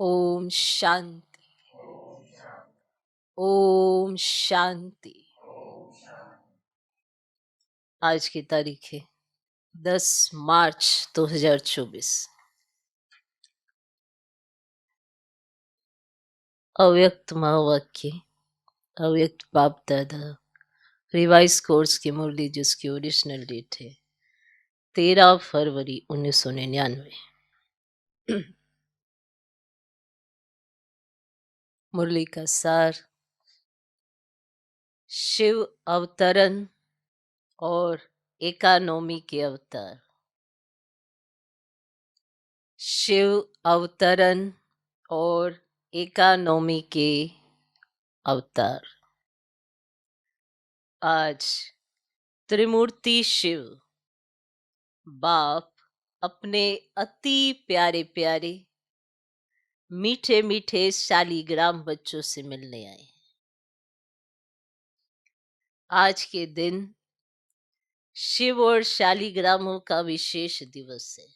ओम शांति। ओम शांति। आज की तारीख है 10 मार्च 2024। अव्यक्त महावाक्य, अव्यक्त बाप दादा, रिवाइज कोर्स की मुरली जिसकी ओरिजिनल डेट है 13 फरवरी 1999। मुरली का सार, शिव अवतरण और एकानोमी के अवतार। शिव अवतरण और एकानोमी के अवतार। आज त्रिमूर्ति शिव बाप अपने अति प्यारे प्यारे मीठे मीठे शालीग्राम बच्चों से मिलने आए। आज के दिन शिव और शालीग्रामों का विशेष दिवस है,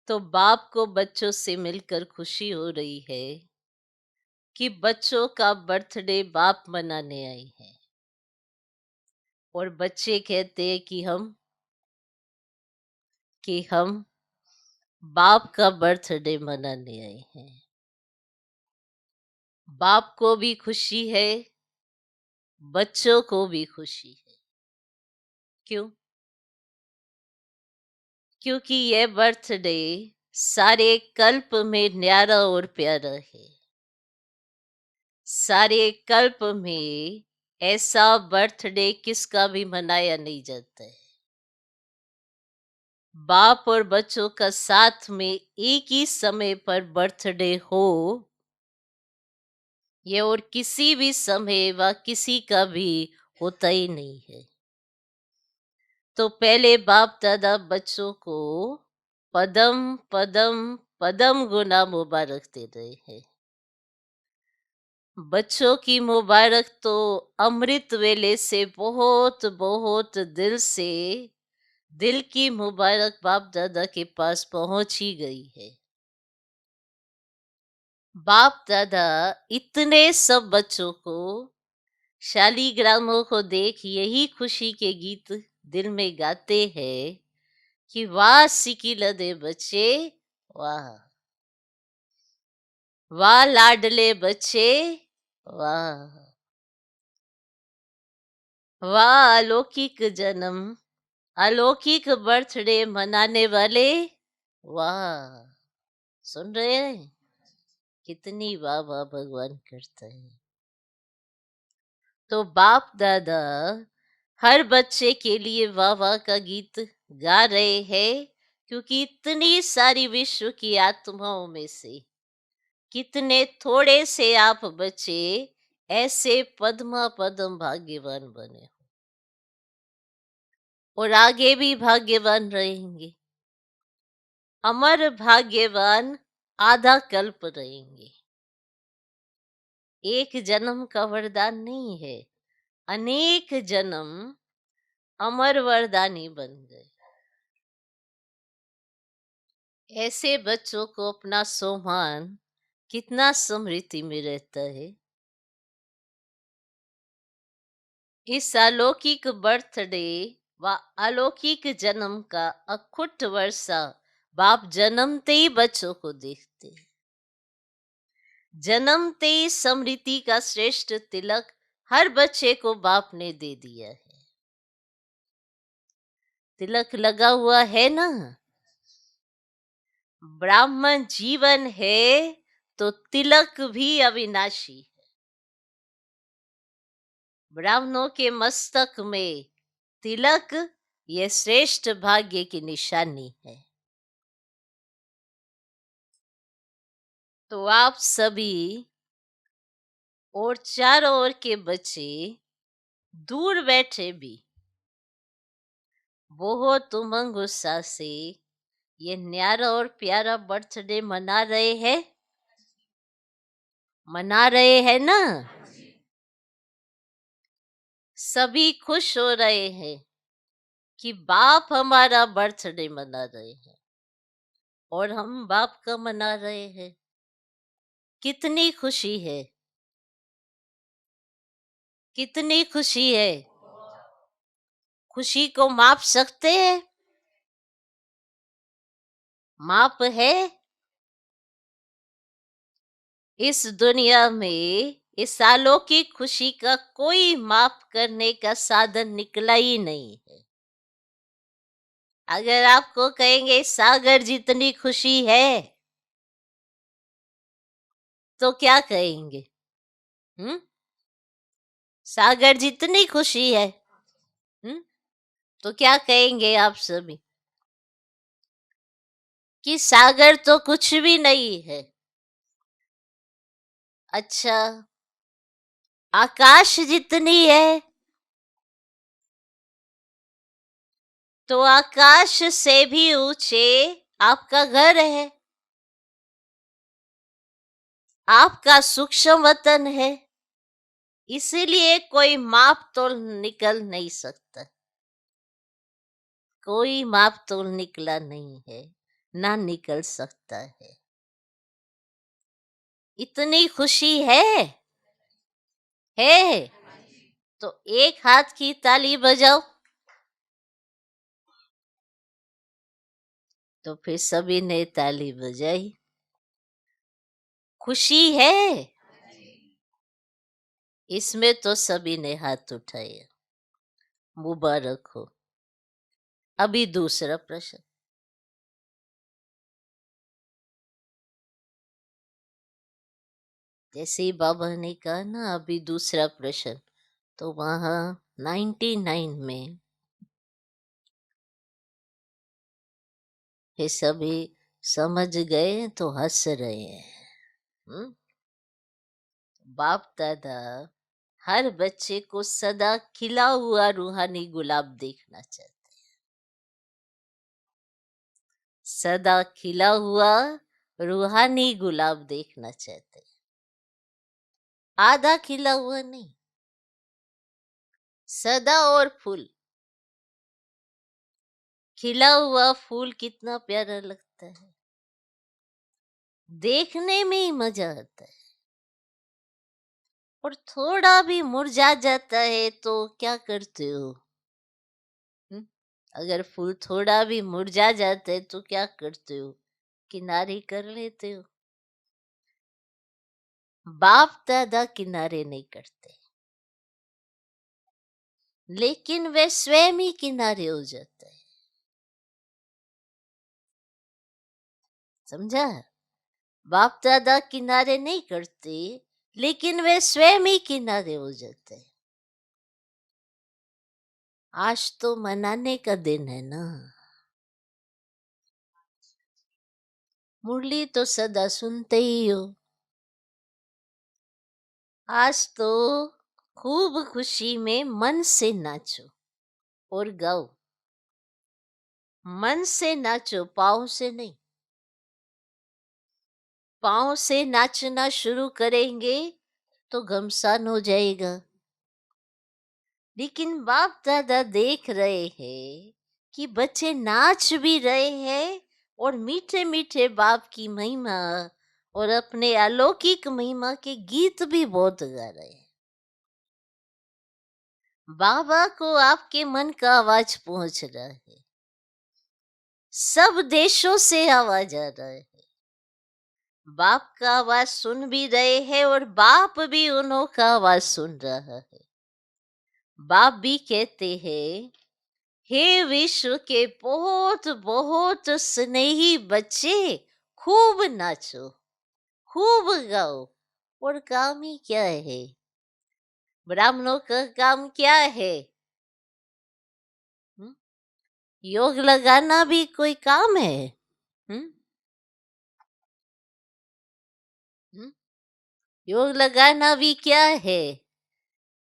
तो बाप को बच्चों से मिलकर खुशी हो रही है कि बच्चों का बर्थडे बाप मनाने आए हैं। और बच्चे कहते हैं कि हम बाप का बर्थडे मनाने आए हैं। बाप को भी खुशी है, बच्चों को भी खुशी है। क्यों? क्योंकि यह बर्थडे सारे कल्प में न्यारा और प्यारा है। सारे कल्प में ऐसा बर्थडे किसका भी मनाया नहीं जाता है। बाप और बच्चों का साथ में एक ही समय पर बर्थडे हो, ये और किसी भी समय व किसी का भी होता ही नहीं है। तो पहले बाप दादा बच्चों को पदम पदम पदम गुना मुबारक दे रहे हैं। बच्चों की मुबारक तो अमृत वेले से बहुत बहुत दिल की मुबारक बाप दादा के पास पहुंच ही गई है। बाप दादा इतने सब बच्चों को, शालीग्रामों को देख यही खुशी के गीत दिल में गाते हैं कि वाह सिकिलदे बच्चे, वाह वाह लाडले बच्चे, वाह वाह अलौकिक जन्म, अलौकिक बर्थडे मनाने वाले, वाह। सुन रहे हैं कितनी वाह वाह भगवान करता है। तो बाप दादा हर बच्चे के लिए वाह वाह का गीत गा रहे हैं, क्योंकि इतनी सारी विश्व की आत्माओं में से कितने थोड़े से आप बच्चे ऐसे पद्मा पद्म भाग्यवान बने हो और आगे भी भाग्यवान रहेंगे। अमर भाग्यवान आधा कल्प रहेंगे। एक जन्म का वरदान नहीं है, अनेक जन्म अमर वरदानी बन गए। ऐसे बच्चों को अपना सोमान कितना स्मृति में रहता है। इस अलौकिक बर्थडे व अलौकिक जन्म का अखुट वर्षा बाप जन्मते ही बच्चों को देखते हैं। जन्मते ही स्मृति का श्रेष्ठ तिलक हर बच्चे को बाप ने दे दिया है। तिलक लगा हुआ है ना। ब्राह्मण जीवन है तो तिलक भी अविनाशी है। ब्राह्मणों के मस्तक में तिलक ये श्रेष्ठ भाग्य की निशानी है। तो आप सभी और चारों ओर के बच्चे दूर बैठे भी बहुत उमंग उत्साह से ये न्यारा और प्यारा बर्थडे मना रहे हैं ना। सभी खुश हो रहे हैं कि बाप हमारा बर्थडे मना रहे हैं। और हम बाप का मना रहे हैं। कितनी खुशी है, कितनी खुशी है। खुशी को माप सकते हैं? माप है? इस दुनिया में इस सालों की खुशी का कोई माप करने का साधन निकला ही नहीं है। अगर आपको कहेंगे सागर जितनी खुशी है, तो क्या कहेंगे? हम्म? सागर जितनी खुशी है, हम्म? तो क्या कहेंगे आप सभी? कि सागर तो कुछ भी नहीं है। अच्छा, आकाश जितनी है, तो आकाश से भी ऊंचे आपका घर है, आपका सूक्ष्म वतन है। इसीलिए कोई माप तोल निकल नहीं सकता। कोई माप तोल निकला नहीं है, ना निकल सकता है। इतनी खुशी है। तो एक हाथ की ताली बजाओ। तो फिर सभी ने ताली बजाई। खुशी है, इसमें तो सभी ने हाथ उठाए। मुबारक हो। अभी दूसरा प्रश्न। जैसे ही बाबा ने कहा ना अभी दूसरा प्रश्न, तो वहां 99 में ये सभी समझ गए तो हंस रहे हैं। हम्म? बाप दादा हर बच्चे को सदा खिला हुआ रूहानी गुलाब देखना चाहते। सदा खिला हुआ रूहानी गुलाब देखना चाहते, आधा खिला हुआ नहीं। सदा और फूल, खिला हुआ फूल कितना प्यारा लगता है, देखने में ही मजा आता है। और थोड़ा भी मुरझा जाता है तो क्या करते हो? हम्म? अगर फूल थोड़ा भी मुरझा जाता है तो क्या करते हो? किनारे कर लेते हो। बाप दादा किनारे नहीं करते, लेकिन वे स्वयं ही किनारे हो जाते हैं। समझा? बाप दादा किनारे नहीं करते, लेकिन वे स्वयं ही किनारे हो जाते हैं। आज तो मनाने का दिन है ना। मुरली तो सदा सुनते ही हो। आज तो खूब खुशी में मन से नाचो और गाओ। मन से नाचो, पाँव से नहीं। पाँव से नाचना शुरू करेंगे तो घमसान हो जाएगा। लेकिन बाप दादा देख रहे हैं कि बच्चे नाच भी रहे हैं और मीठे मीठे बाप की महिमा और अपने अलौकिक महिमा के गीत भी बहुत गा रहे हैं। बाबा को आपके मन का आवाज पहुंच रहा है। सब देशों से आवाज आ रहा है। बाप का आवाज सुन भी रहे हैं और बाप भी उन्हों का आवाज सुन रहा है। बाप भी कहते हैं, हे विश्व के बहुत बहुत स्नेही बच्चे, खूब नाचो, खूब गाओ। और काम ही क्या है? ब्राह्मणों का काम क्या है? हम्म? योग लगाना भी कोई काम है? हम्म? हम्म? योग लगाना भी क्या है?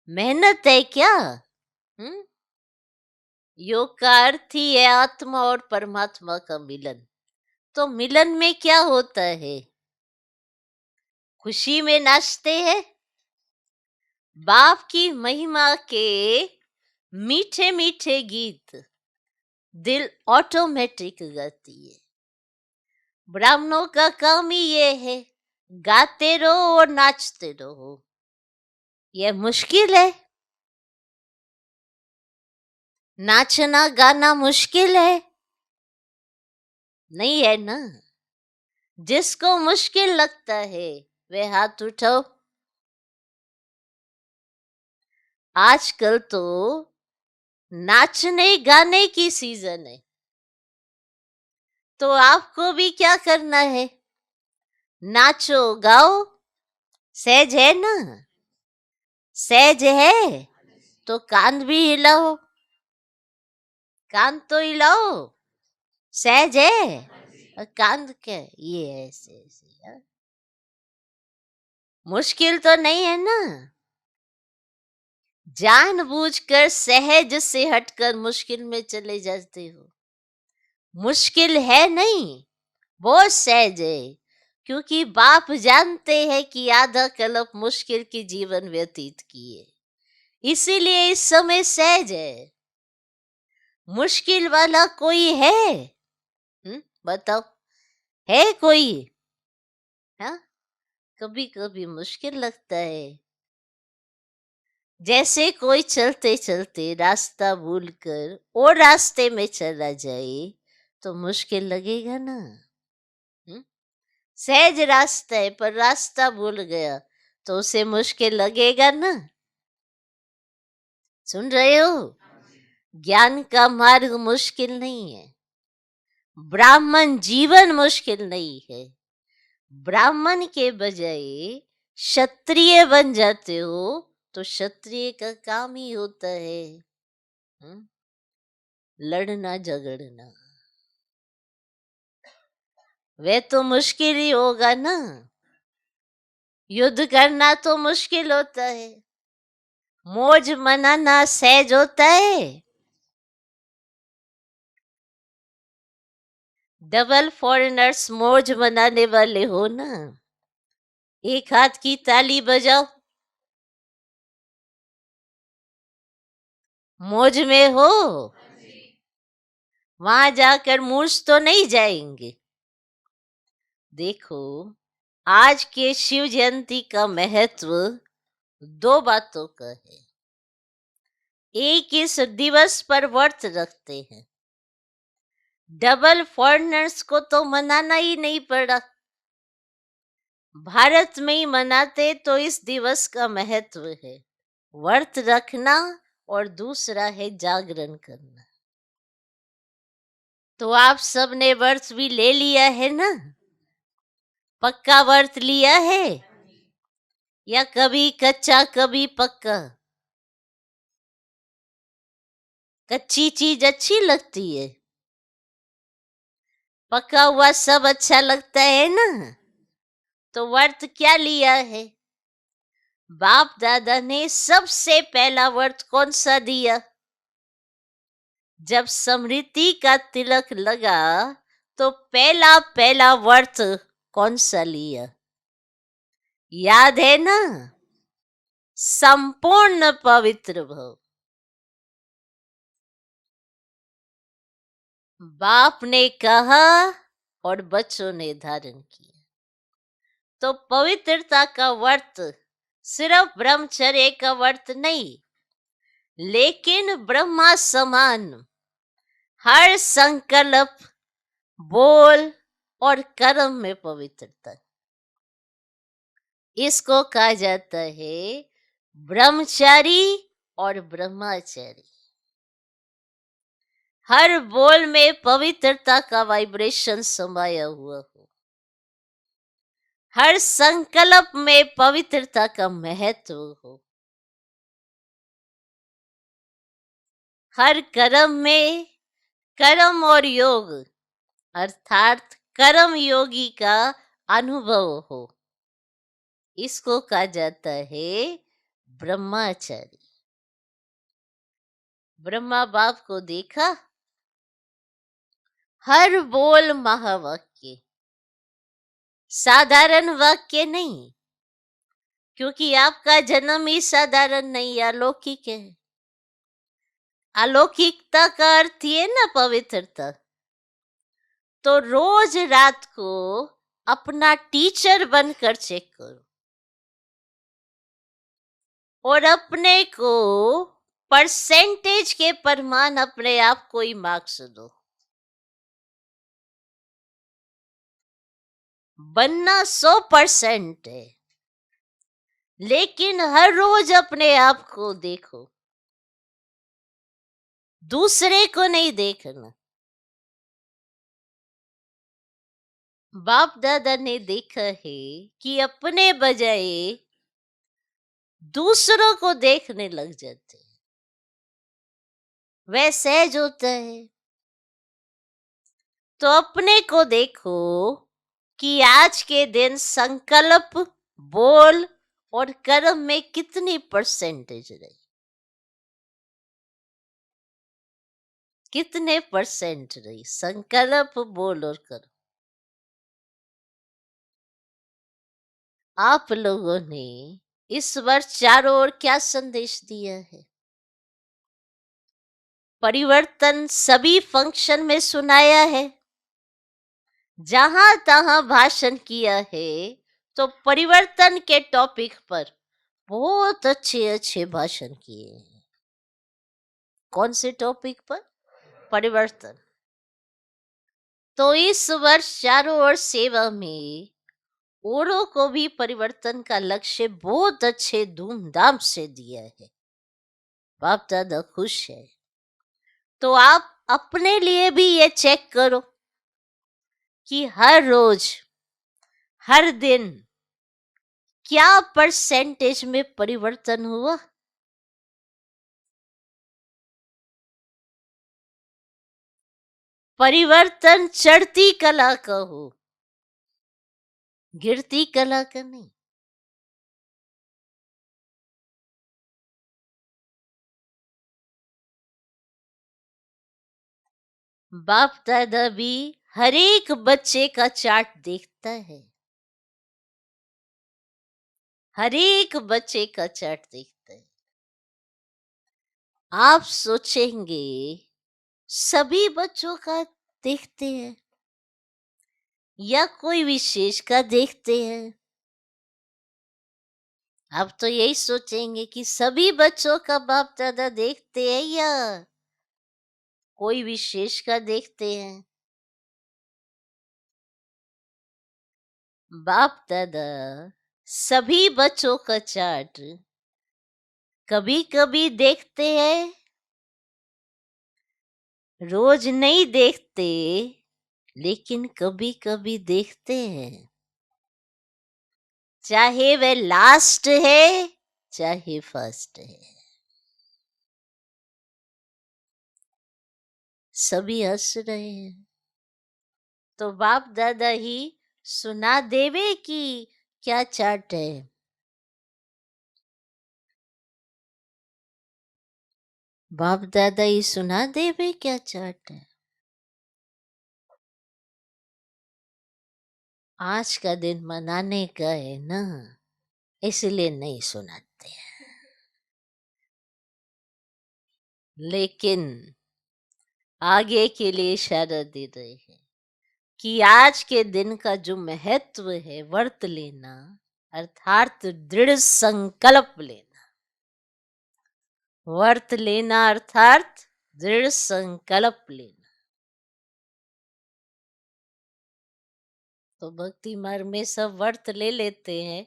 मेहनत है क्या? हम्म? योग का अर्थ ही है आत्मा और परमात्मा का मिलन। तो मिलन में क्या होता है? खुशी में नाचते हैं। बाप की महिमा के मीठे मीठे गीत दिल ऑटोमेटिक गाती है। ब्राह्मणों का काम ही ये है, गाते रहो और नाचते रहो। ये मुश्किल है, नाचना गाना मुश्किल है? नहीं है ना। जिसको मुश्किल लगता है वे हाथ उठाओ। आजकल तो नाचने गाने की सीजन है, तो आपको भी क्या करना है? नाचो गाओ। सहज है ना? सहज है तो कान भी हिलाओ। कान तो हिलाओ। सहज है और कान क्या ये ऐसे ऐसे यार। मुश्किल तो नहीं है ना। जानबूझकर सहज से हटकर मुश्किल में चले जाते हो। मुश्किल है नहीं, बहुत सहज है, क्योंकि बाप जानते हैं कि आधा कल्प मुश्किल की जीवन व्यतीत किए, इसीलिए इस समय सहज है। मुश्किल वाला कोई है? बताओ, है कोई? हाँ, कभी कभी मुश्किल लगता है। जैसे कोई चलते चलते रास्ता भूलकर और रास्ते में चला जाए तो मुश्किल लगेगा ना। सहज रास्ता है पर रास्ता भूल गया तो उसे मुश्किल लगेगा ना। सुन रहे हो? ज्ञान का मार्ग मुश्किल नहीं है, ब्राह्मण जीवन मुश्किल नहीं है। ब्राह्मण के बजाय क्षत्रिय बन जाते हो तो क्षत्रिय का काम ही होता है लड़ना झगड़ना। वे तो मुश्किल ही होगा ना। युद्ध करना तो मुश्किल होता है, मौज मनाना सहज होता है। डबल फॉरेनर्स मौज मनाने वाले हो ना, एक हाथ की ताली बजाओ। मौज में हो, वहां जाकर मूर्छ तो नहीं जाएंगे। देखो, आज के शिव जयंती का महत्व दो बातों का है। एक, इस दिवस पर व्रत रखते हैं। डबल फॉरेनर्स को तो मनाना ही नहीं पड़ा, भारत में ही मनाते तो इस दिवस का महत्व है व्रत रखना, और दूसरा है जागरण करना। तो आप सबने व्रत भी ले लिया है ना? पक्का व्रत लिया है या कभी कच्चा कभी पक्का? कच्ची चीज अच्छी लगती है, पका हुआ सब अच्छा लगता है ना। तो व्रत क्या लिया है? बाप दादा ने सबसे पहला व्रत कौन सा दिया? जब स्मृति का तिलक लगा तो पहला पहला व्रत कौन सा लिया? याद है ना? संपूर्ण पवित्र भव। बाप ने कहा और बच्चों ने धारण किया। तो पवित्रता का व्रत सिर्फ ब्रह्मचर्य का व्रत नहीं, लेकिन ब्रह्मा समान हर संकल्प, बोल और कर्म में पवित्रता, इसको कहा जाता है ब्रह्मचारी और ब्रह्मचारी। हर बोल में पवित्रता का वाइब्रेशन समाया हुआ हो, हर संकल्प में पवित्रता का महत्व हो, हर कर्म में कर्म और योग अर्थात कर्म योगी का अनुभव हो, इसको कहा जाता है ब्रह्मचारी। ब्रह्मा बाप को देखा, हर बोल महावाक्य, साधारण वाक्य नहीं, क्योंकि आपका जन्म ही साधारण नहीं, अलौकिक है। अलौकिकता का अर्थ ये ना पवित्रता। तो रोज रात को अपना टीचर बनकर चेक करो और अपने को परसेंटेज के प्रमाण अपने आप को ही मार्क्स दो। बनना 100% है, लेकिन हर रोज अपने आप को देखो, दूसरे को नहीं देखना। बाप दादा ने देखा है कि अपने बजाय दूसरों को देखने लग जाते हैं, वह सहज होता है। तो अपने को देखो कि आज के दिन संकल्प, बोल और कर्म में कितनी परसेंटेज रही, कितने परसेंट रही संकल्प, बोल और कर्म। आप लोगों ने इस वर्ष चारों ओर क्या संदेश दिया है? परिवर्तन सभी फंक्शन में सुनाया है, जहां तहां भाषण किया है, तो परिवर्तन के टॉपिक पर बहुत अच्छे अच्छे भाषण किए हैं। कौन से टॉपिक पर? परिवर्तन। तो इस वर्ष चारों ओर सेवा में औरों को भी परिवर्तन का लक्ष्य बहुत अच्छे धूमधाम से दिया है। बाप दादा खुश है। तो आप अपने लिए भी ये चेक करो कि हर रोज, हर दिन क्या परसेंटेज में परिवर्तन हुआ। परिवर्तन चढ़ती कला का हो, गिरती कला का नहीं। बाप दादा भी हर एक बच्चे का चार्ट देखता है, हर एक बच्चे का चार्ट देखता है। आप सोचेंगे सभी बच्चों का देखते हैं या कोई विशेष का देखते हैं? आप तो यही सोचेंगे कि सभी बच्चों का बाप दादा देखते हैं या कोई विशेष का देखते हैं। बाप दादा सभी बच्चों का चार्ट कभी कभी देखते हैं, रोज नहीं देखते, लेकिन कभी कभी देखते हैं। चाहे वह लास्ट है, चाहे फर्स्ट है, सभी हंस रहे हैं। तो बाप दादा ही सुना देवे कि क्या चार्ट है। बाप दादा ही सुना देवे क्या चार्ट है। आज का दिन मनाने का है ना, इसलिए नहीं सुनाते हैं। लेकिन आगे के लिए इशारा दे रहे हैं कि आज के दिन का जो महत्व है, व्रत लेना अर्थात दृढ़ संकल्प लेना। व्रत लेना अर्थात दृढ़ संकल्प लेना। तो भक्ति मार्ग में सब व्रत ले लेते हैं,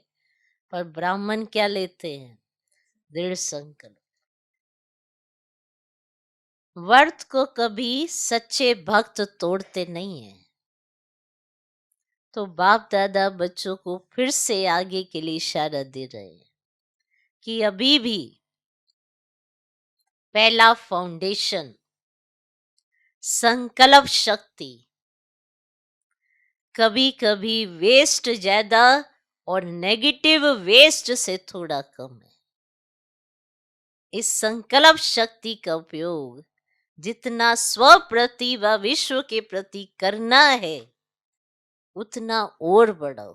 पर ब्राह्मण क्या लेते हैं? दृढ़ संकल्प। व्रत को कभी सच्चे भक्त तोड़ते नहीं है। तो बाप दादा बच्चों को फिर से आगे के लिए इशारा दे रहे हैं कि अभी भी पहला फाउंडेशन संकल्प शक्ति, कभी कभी वेस्ट ज्यादा और नेगेटिव वेस्ट से थोड़ा कम है। इस संकल्प शक्ति का उपयोग जितना स्व प्रति व विश्व के प्रति करना है, उतना और बढ़ाओ,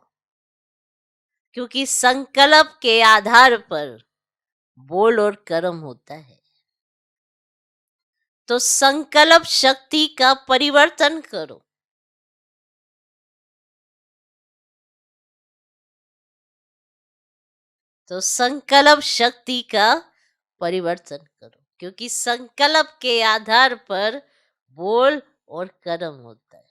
क्योंकि संकल्प के आधार पर बोल और कर्म होता है। तो संकल्प शक्ति का परिवर्तन करो। तो संकल्प शक्ति का परिवर्तन करो, क्योंकि संकल्प के आधार पर बोल और कर्म होता है।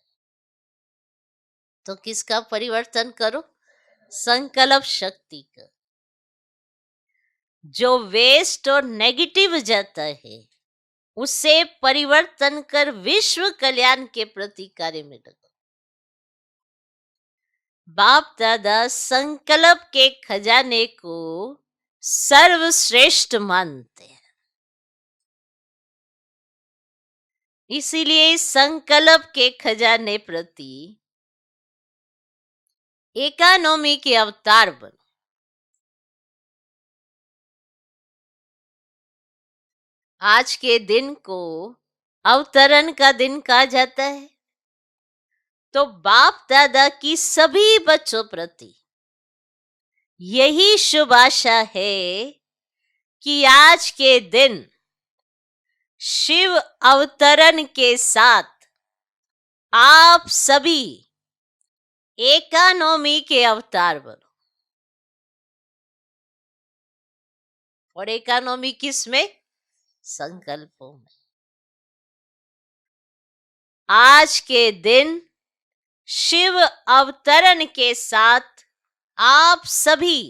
तो किसका परिवर्तन करो? संकल्प शक्ति का। जो वेस्ट और नेगेटिव जाता है उसे परिवर्तन कर विश्व कल्याण के प्रति कार्य में लगो। बाप दादा संकल्प के खजाने को सर्वश्रेष्ठ मानते हैं, इसीलिए संकल्प के खजाने प्रति इकोनॉमी के अवतार बनो। आज के दिन को अवतरण का दिन कहा जाता है। तो बाप दादा की सभी बच्चों प्रति यही शुभ आशा है कि आज के दिन शिव अवतरण के साथ आप सभी इकोनॉमी के अवतार बनो। और इकोनॉमी किस में? संकल्पों में। आज के दिन शिव अवतरण के साथ आप सभी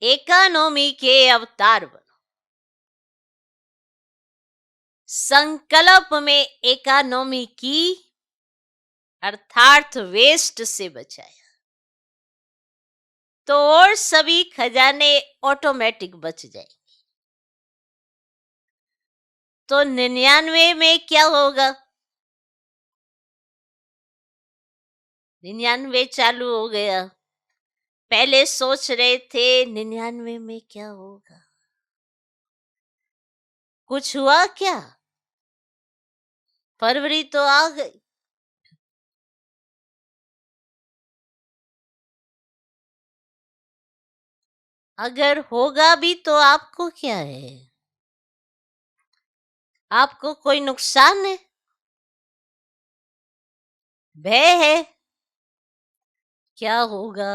इकोनॉमी के अवतार बनो। संकल्प में इकोनॉमी की अर्थात वेस्ट से बचाया तो और सभी खजाने ऑटोमेटिक बच जाएंगे। तो 99 में क्या होगा? 99 चालू हो गया। पहले सोच रहे थे 99 में क्या होगा, कुछ हुआ क्या? फरवरी तो आ गई। अगर होगा भी तो आपको क्या है? आपको कोई नुकसान है? भय है? क्या होगा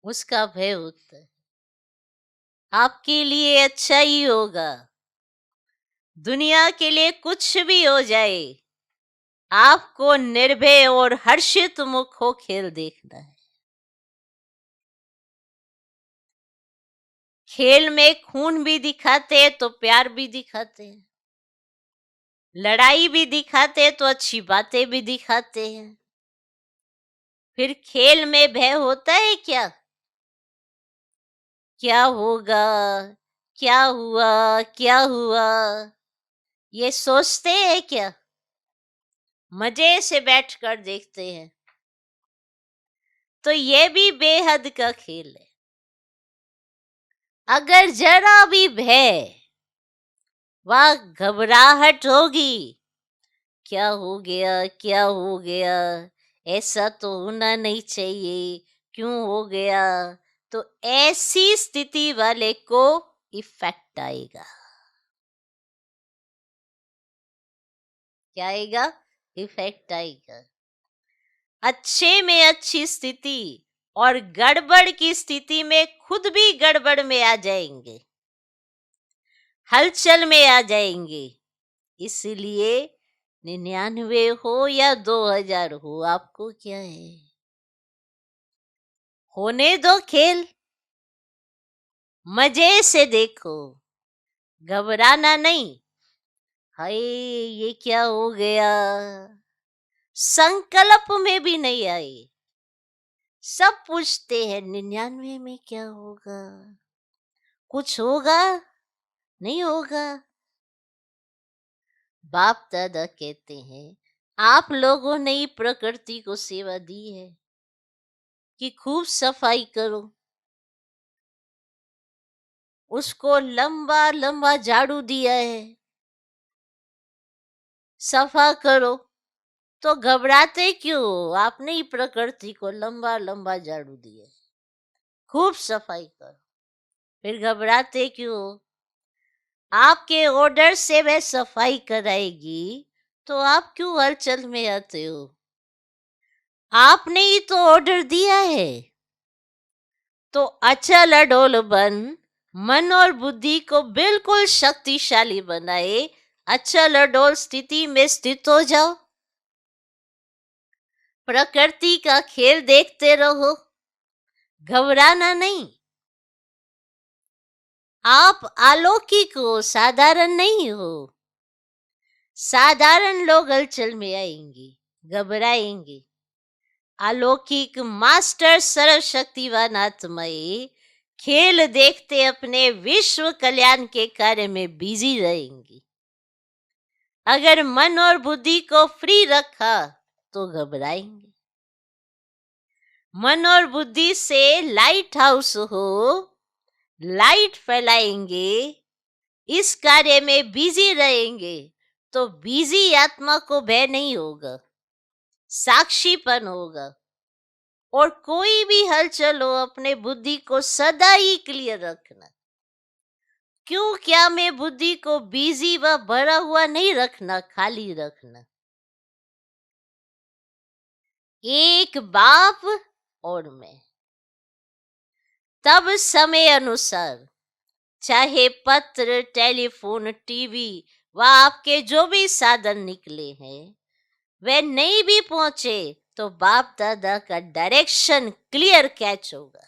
उसका भय होता है। आपके लिए अच्छा ही होगा, दुनिया के लिए कुछ भी हो जाए, आपको निर्भय और हर्षित मुख हो खेल देखना है। खेल में खून भी दिखाते हैं तो प्यार भी दिखाते हैं, लड़ाई भी दिखाते हैं तो अच्छी बातें भी दिखाते हैं। फिर खेल में भय होता है क्या? क्या होगा, क्या हुआ, क्या हुआ, ये सोचते हैं क्या? मजे से बैठकर देखते हैं। तो ये भी बेहद का खेल है। अगर जरा भी भय व घबराहट होगी, क्या हो गया, क्या हो गया, ऐसा तो होना नहीं चाहिए, क्यों हो गया, तो ऐसी स्थिति वाले को इफेक्ट आएगा। क्या आएगा? इफेक्ट आएगा। अच्छे में अच्छी स्थिति और गड़बड़ की स्थिति में खुद भी गड़बड़ में आ जाएंगे, हलचल में आ जाएंगे। इसलिए 99 हो या 2000 हो, आपको क्या है? होने दो खेल, मजे से देखो, घबराना नहीं। हाय ये क्या हो गया, संकल्प में भी नहीं आए। सब पूछते हैं 99 में क्या होगा, कुछ होगा, नहीं होगा। बाप दादा कहते हैं आप लोगों ने ही प्रकृति को सेवा दी है कि खूब सफाई करो, उसको लंबा लंबा झाड़ू दिया है, सफा करो। तो घबराते क्यों हो? आपने ही प्रकृति को लंबा लंबा झाड़ू दिया है, खूब सफाई करो, फिर घबराते क्यों हो? आपके ऑर्डर से वह सफाई कराएगी तो आप क्यों हलचल में आते हो? आपने ही तो ऑर्डर दिया है। तो अचल अडोल बन, मन और बुद्धि को बिल्कुल शक्तिशाली बनाए, अचल अडोल स्थिति में स्थित हो जाओ, प्रकृति का खेल देखते रहो, घबराना नहीं। आप अलौकिक हो, साधारण नहीं हो। साधारण लोग हलचल में आएंगे, घबराएंगे। अलौकिक मास्टर सर्वशक्तिवान आत्माएं खेल देखते अपने विश्व कल्याण के कार्य में बिजी रहेंगी। अगर मन और बुद्धि को फ्री रखा तो घबराएंगे। मन और बुद्धि से लाइट हाउस हो, लाइट फैलाएंगे, इस कार्य में बिजी रहेंगे, तो बिजी आत्मा को भय नहीं होगा, साक्षीपन होगा। और कोई भी हलचल हो, अपने बुद्धि को सदा ही क्लियर रखना। क्यों क्या में बुद्धि को बिजी व भरा हुआ नहीं रखना, खाली रखना। एक बाप और मैं, तब समय अनुसार चाहे पत्र, टेलीफोन, टीवी व आपके जो भी साधन निकले हैं, वे नहीं भी पहुंचे तो बाप दादा का डायरेक्शन क्लियर कैच होगा।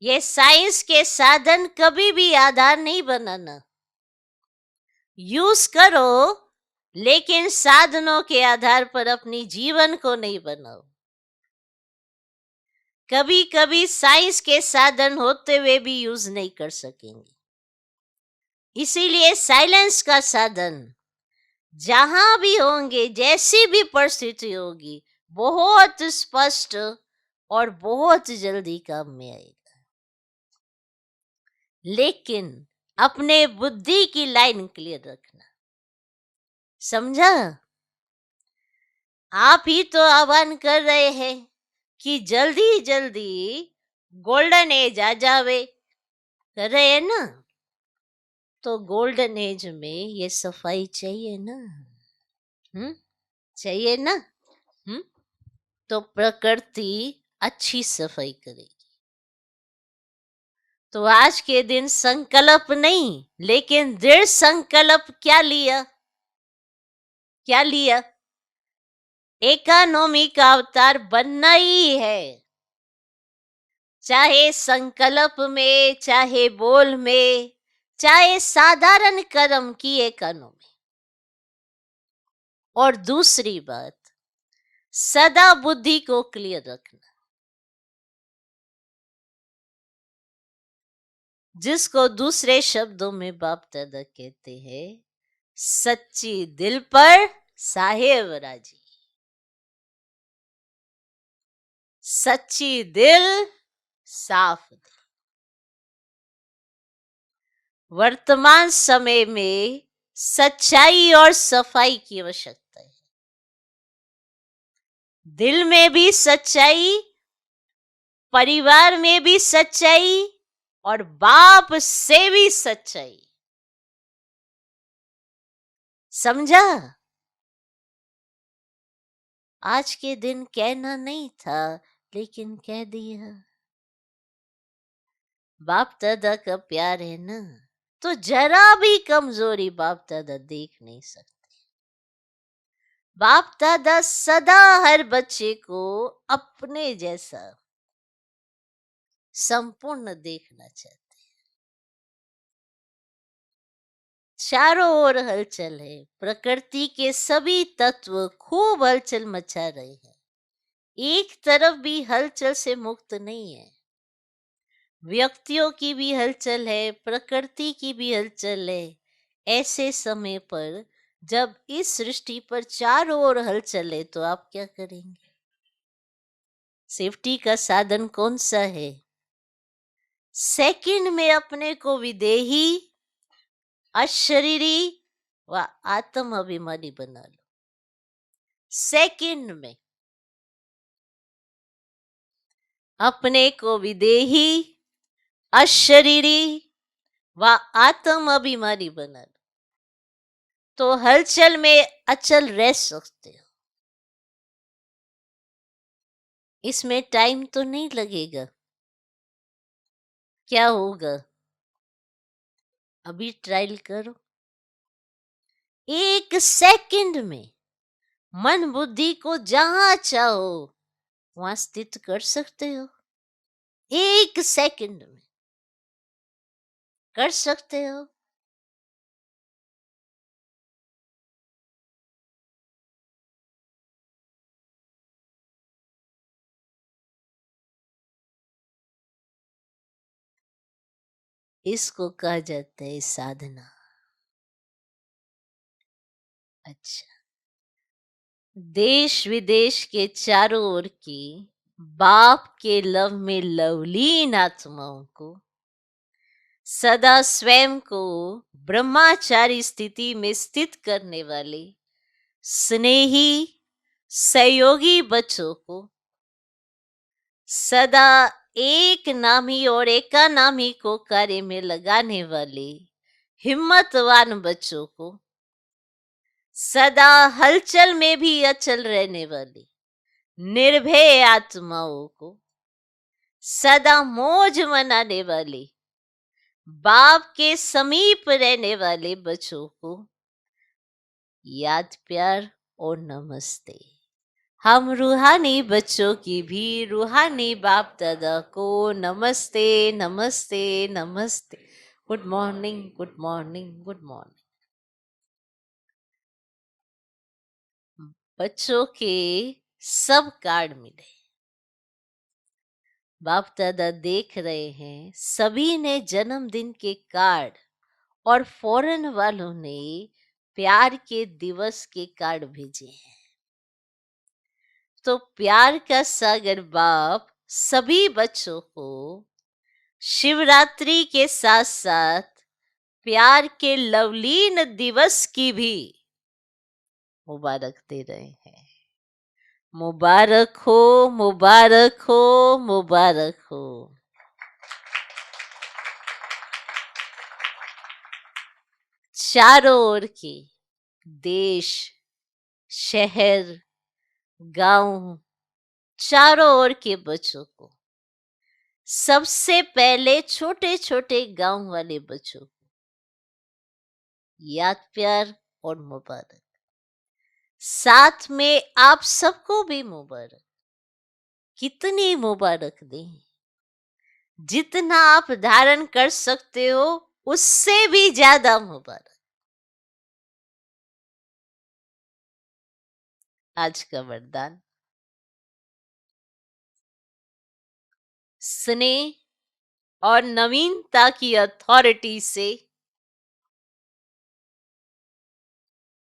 ये साइंस के साधन कभी भी आधार नहीं बनाना। यूज करो, लेकिन साधनों के आधार पर अपनी जीवन को नहीं बनाओ। कभी कभी साइंस के साधन होते हुए भी यूज नहीं कर सकेंगे। इसीलिए साइलेंस का साधन जहां भी होंगे, जैसी भी परिस्थिति होगी, बहुत स्पष्ट और बहुत जल्दी काम में आएगा। लेकिन अपने बुद्धि की लाइन क्लियर रखना। समझा? आप ही तो आह्वान कर रहे हैं कि जल्दी जल्दी गोल्डन एज आ जावे, कर रहे हैं ना? तो गोल्डन एज में ये सफाई चाहिए ना? चाहिए ना? तो प्रकृति अच्छी सफाई करेगी। तो आज के दिन संकल्प नहीं, लेकिन दृढ़ संकल्प क्या लिया? क्या लिया? इकोनॉमी का अवतार बनना ही है। चाहे संकल्प में, चाहे बोल में, चाहे साधारण कर्म की इकोनॉमी। और दूसरी बात, सदा बुद्धि को क्लियर रखना। जिसको दूसरे शब्दों में बाप दादा कहते हैं, सच्ची दिल पर साहेब राजी। सच्ची दिल, साफ दिल। वर्तमान समय में सच्चाई और सफाई की आवश्यकता है। दिल में भी सच्चाई, परिवार में भी सच्चाई, और बाप से भी सच्चाई। समझा? आज के दिन कहना नहीं था, लेकिन कह दिया। बाप दादा का प्यार है ना, तो जरा भी कमजोरी बाप दादा देख नहीं सकते। बाप दादा सदा हर बच्चे को अपने जैसा संपूर्ण देखना चाहते हैं। चारों ओर हलचल है, प्रकृति के सभी तत्व खूब हलचल मचा रहे हैं। एक तरफ भी हलचल से मुक्त नहीं है। व्यक्तियों की भी हलचल है, प्रकृति की भी हलचल है। ऐसे समय पर जब इस सृष्टि पर चारों ओर हलचल है, तो आप क्या करेंगे? सेफ्टी का साधन कौन सा है? सेकंड में अपने को विदेही, अशरीरी व आत्म अभिमानी बना लो। सेकंड में अपने को विदेही, अशरीरी व आत्म अभिमानी बना लो, तो हलचल में अचल रह सकते हो। इसमें टाइम तो नहीं लगेगा। क्या होगा? अभी ट्रायल करो। 1 सेकंड में मन बुद्धि को जहां चाहो वहां स्थित कर सकते हो। 1 सेकंड में कर सकते हो। इसको कहा जाता है साधना। अच्छा, देश विदेश के चारों ओर की बाप के लव में लवलीन आत्माओं को सदा स्वयं को ब्रह्मचारी स्थिति में स्थित करने वाले स्नेही सहयोगी बच्चों को सदा एक नामी और एकानामी को कार्य में लगाने वाले हिम्मतवान बच्चों को सदा हलचल में भी अचल रहने वाली निर्भय आत्माओं को सदा मौज मनाने वाली बाप के समीप रहने वाले बच्चों को याद प्यार और नमस्ते। हम रूहानी बच्चों की भी रूहानी बाप दादा को नमस्ते नमस्ते नमस्ते। Good morning good morning good morning. बच्चों के सब कार्ड मिले। बाप दादा देख रहे हैं सभी ने जन्मदिन के कार्ड और फॉरेन वालों ने प्यार के दिवस के कार्ड भेजे हैं। तो प्यार का सागर बाप सभी बच्चों को शिवरात्रि के साथ साथ प्यार के लवलीन दिवस की भी मुबारक दे रहे हैं। मुबारक हो मुबारक हो मुबारक हो। चारों ओर की देश शहर गांव चारों ओर के बच्चों को सबसे पहले छोटे छोटे गांव वाले बच्चों को याद प्यार और मुबारक। साथ में आप सबको भी मुबारक। कितनी मुबारक दें? जितना आप धारण कर सकते हो उससे भी ज्यादा मुबारक। आज का वरदान स्नेह और नवीनता की अथॉरिटी से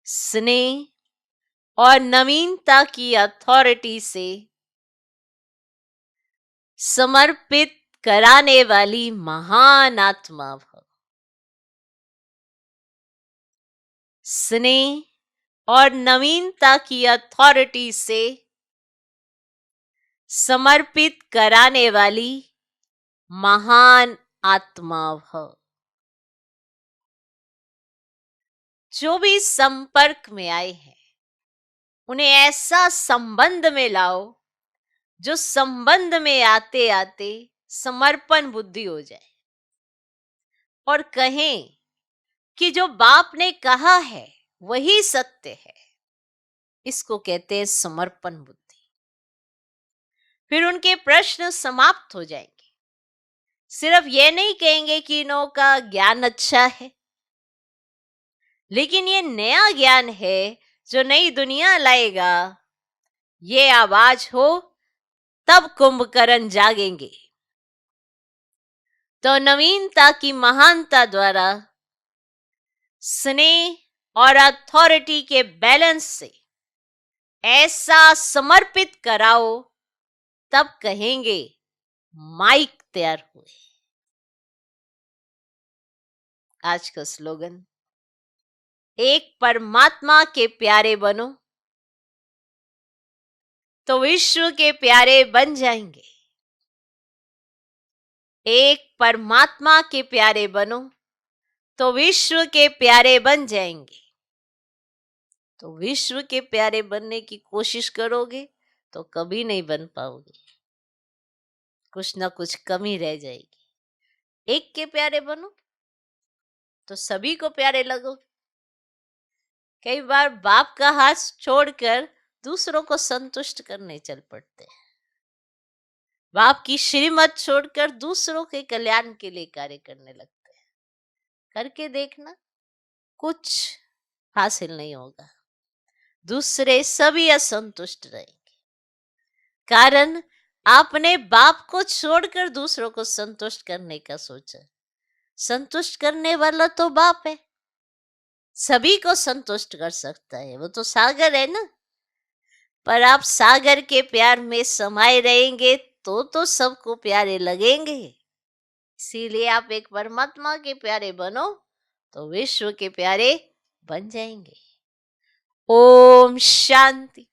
स्नेह और नवीनता की अथॉरिटी से समर्पित कराने वाली महान आत्मा भव। स्नेह और नवीनता की अथॉरिटी से समर्पित कराने वाली महान आत्मा भव। जो भी संपर्क में आए हैं उन्हें ऐसा संबंध में लाओ जो संबंध में आते आते समर्पण बुद्धि हो जाए और कहें कि जो बाप ने कहा है वही सत्य है। इसको कहते हैं समर्पण बुद्धि। फिर उनके प्रश्न समाप्त हो जाएंगे। सिर्फ ये नहीं कहेंगे कि इन्हों का ज्ञान अच्छा है, लेकिन ये नया ज्ञान है जो नई दुनिया लाएगा। ये आवाज हो तब कुंभकर्ण जागेंगे। तो नवीनता की महानता द्वारा स्नेह और अथॉरिटी के बैलेंस से ऐसा समर्पित कराओ तब कहेंगे माइक तैयार हुए। आज का स्लोगन एक परमात्मा के प्यारे बनो तो विश्व के प्यारे बन जाएंगे। एक परमात्मा के प्यारे बनो तो विश्व के प्यारे बन जाएंगे। तो विश्व के प्यारे बनने की कोशिश करोगे तो कभी नहीं बन पाओगे, कुछ ना कुछ कमी रह जाएगी। एक के प्यारे बनो तो सभी को प्यारे लगो। कई बार बाप का हाथ छोड़कर दूसरों को संतुष्ट करने चल पड़ते हैं, बाप की श्रीमत छोड़कर दूसरों के कल्याण के लिए कार्य करने लगते हैं। करके देखना, कुछ हासिल नहीं होगा, दूसरे सभी असंतुष्ट रहेंगे। कारण आपने बाप को छोड़कर दूसरों को संतुष्ट करने का सोचा। संतुष्ट करने वाला तो बाप है, सभी को संतुष्ट कर सकता है, वो तो सागर है ना। पर आप सागर के प्यार में समाये रहेंगे तो सबको प्यारे लगेंगे। इसीलिए आप एक परमात्मा के प्यारे बनो तो विश्व के प्यारे बन जाएंगे। ओम शांति।